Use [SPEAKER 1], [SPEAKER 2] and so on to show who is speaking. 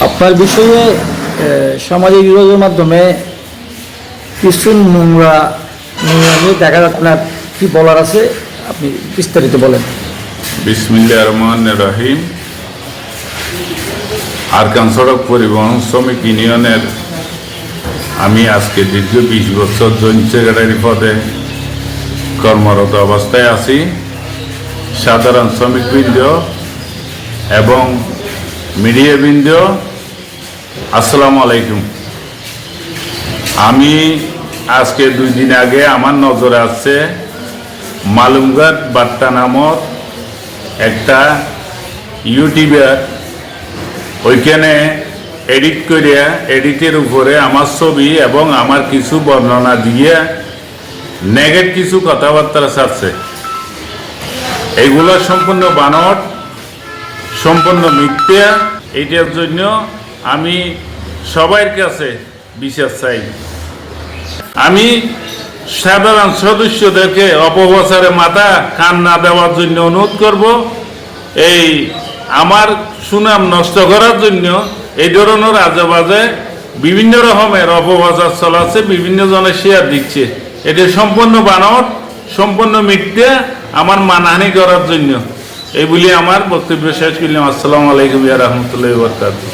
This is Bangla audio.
[SPEAKER 1] আপনার বিষয়ে সামাজিক যোগাযোগের মাধ্যমে কিছু নোংরা নিয়ে দেখা যাচ্ছে, আপনার কি বলার আছে আপনি বিস্তারিত বলেন।
[SPEAKER 2] বিসমিল্লাহির রহমানির রহিম। আরকান সড়ক পরিবহন শ্রমিক ইউনিয়নের আমি আজকে দীর্ঘ 20 বছর জয়েন্ট সেক্রেটারি পদে কর্মরত অবস্থায় আছি। সাধারণ শ্রমিকবৃন্দ এবং মিডিয়াবৃন্দ, আসসালামু আলাইকুম। আমি আজকে 2 দিন আগে আমার নজরে আসছে মালুমঘাট বার্তা নামক একটা ইউটিউবার, ওইখানে এডিটের উপরে আমার ছবি এবং আমার কিছু বর্ণনা দিয়ে নেগেট কিছু কথাবার্তা ছাড়ছে। এগুলো সম্পূর্ণ বানোয়াট, সম্পূর্ণ মিথ্যা। এইটার জন্য আমি সবার কাছে বিচার চাই। আমি সাধারণ সদস্যদেরকে অপপ্রচারে মাথা কান না দেওয়ার জন্য অনুরোধ করব। এই আমার সুনাম নষ্ট করার জন্য এই ধরনের আজেবাজে বিভিন্ন রকমের অপপ্রচার চলাচ্ছে, বিভিন্ন জনের শেয়ার দিচ্ছে। এটা সম্পূর্ণ বানোয়াট, সম্পূর্ণ মিথ্যা, আমার মানহানি করার জন্য। এই বলে আমার বক্তব্য শেষ করলাম। আসসালামু আলাইকুম ওয়া রাহমাতুল্লাহি ওয়া বারাকাতুহু।